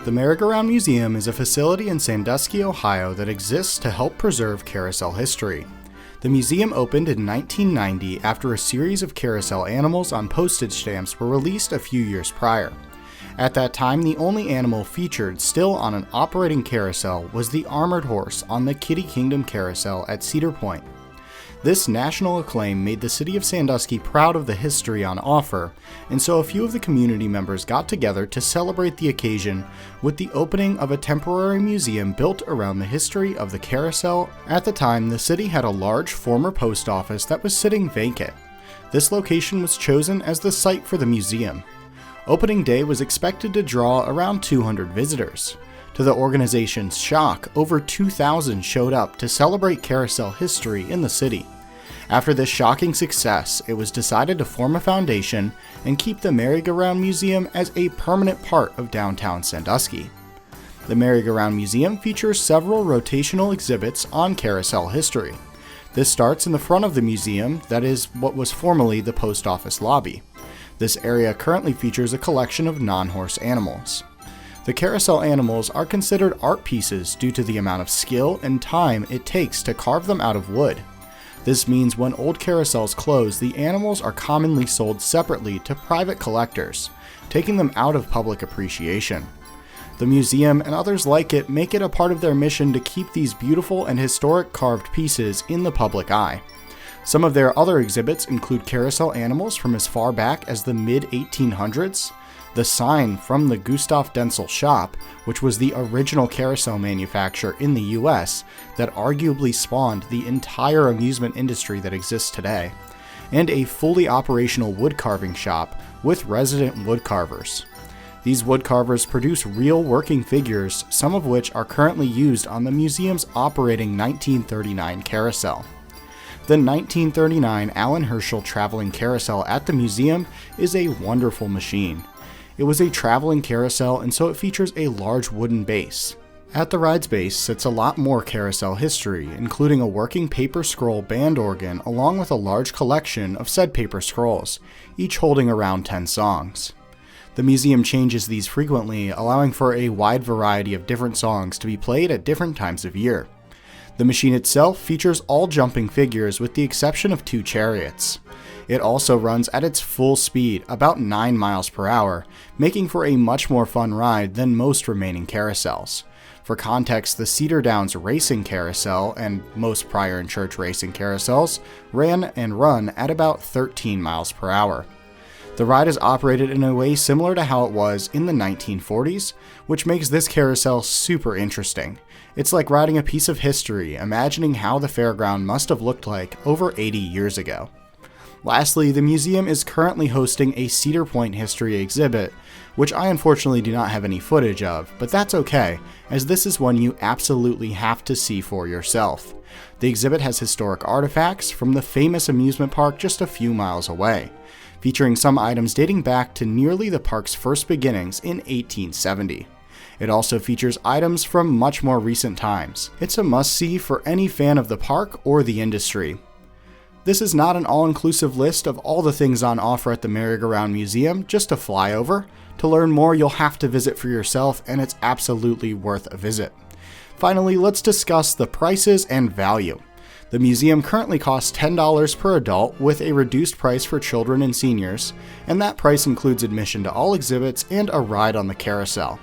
The Merry-Go-Round Museum is a facility in Sandusky, Ohio that exists to help preserve carousel history. The museum opened in 1990 after a series of carousel animals on postage stamps were released a few years prior. At that time, the only animal featured still on an operating carousel was the armored horse on the Kitty Kingdom carousel at Cedar Point. This national acclaim made the city of Sandusky proud of the history on offer, and so a few of the community members got together to celebrate the occasion with the opening of a temporary museum built around the history of the carousel. At the time, the city had a large former post office that was sitting vacant. This location was chosen as the site for the museum. Opening day was expected to draw around 200 visitors. To the organization's shock, over 2,000 showed up to celebrate carousel history in the city. After this shocking success, it was decided to form a foundation and keep the Merry-Go-Round Museum as a permanent part of downtown Sandusky. The Merry-Go-Round Museum features several rotational exhibits on carousel history. This starts in the front of the museum, that is what was formerly the post office lobby. This area currently features a collection of non-horse animals. The carousel animals are considered art pieces due to the amount of skill and time it takes to carve them out of wood. This means when old carousels close, the animals are commonly sold separately to private collectors, taking them out of public appreciation. The museum and others like it make it a part of their mission to keep these beautiful and historic carved pieces in the public eye. Some of their other exhibits include carousel animals from as far back as the mid-1800s, the sign from the Gustav Denzel shop, which was the original carousel manufacturer in the US that arguably spawned the entire amusement industry that exists today, and a fully operational woodcarving shop with resident woodcarvers. These woodcarvers produce real working figures, some of which are currently used on the museum's operating 1939 carousel. The 1939 Allen Herschel traveling carousel at the museum is a wonderful machine. It was a traveling carousel, and so it features a large wooden base. At the ride's base sits a lot more carousel history, including a working paper scroll band organ along with a large collection of said paper scrolls, each holding around 10 songs. The museum changes these frequently, allowing for a wide variety of different songs to be played at different times of year. The machine itself features all jumping figures with the exception of 2 chariots. It also runs at its full speed, about 9 miles per hour, making for a much more fun ride than most remaining carousels. For context, the Cedar Downs Racing Carousel and most Prior and Church racing carousels ran and run at about 13 miles per hour. The ride is operated in a way similar to how it was in the 1940s, which makes this carousel super interesting. It's like riding a piece of history, imagining how the fairground must have looked like over 80 years ago. Lastly, the museum is currently hosting a Cedar Point history exhibit, which I unfortunately do not have any footage of, but that's okay, as this is one you absolutely have to see for yourself. The exhibit has historic artifacts from the famous amusement park just a few miles away, featuring some items dating back to nearly the park's first beginnings in 1870. It also features items from much more recent times. It's a must-see for any fan of the park or the industry. This is not an all-inclusive list of all the things on offer at the Merry-Go-Round Museum, just a flyover. To learn more, you'll have to visit for yourself, and it's absolutely worth a visit. Finally, let's discuss the prices and value. The museum currently costs $10 per adult with a reduced price for children and seniors, and that price includes admission to all exhibits and a ride on the carousel.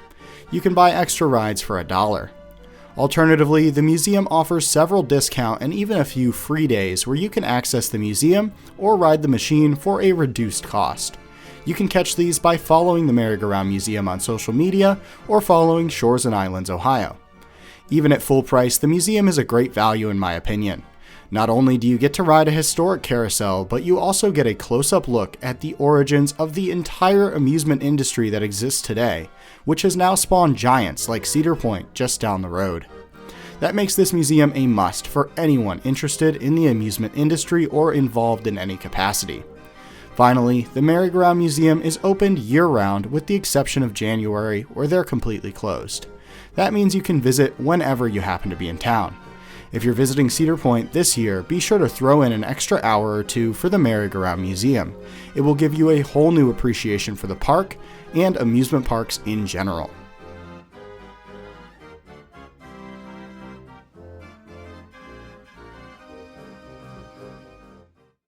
You can buy extra rides for $1. Alternatively, the museum offers several discount and even a few free days where you can access the museum or ride the machine for a reduced cost. You can catch these by following the Merry-Go-Round Museum on social media or following Shores and Islands, Ohio. Even at full price, the museum is a great value in my opinion. Not only do you get to ride a historic carousel, but you also get a close-up look at the origins of the entire amusement industry that exists today, which has now spawned giants like Cedar Point just down the road. That makes this museum a must for anyone interested in the amusement industry or involved in any capacity. Finally, the Merry-Go-Round Museum is opened year-round with the exception of January, where they're completely closed. That means you can visit whenever you happen to be in town. If you're visiting Cedar Point this year, be sure to throw in an extra hour or two for the Merry-Go-Round Museum. It will give you a whole new appreciation for the park and amusement parks in general.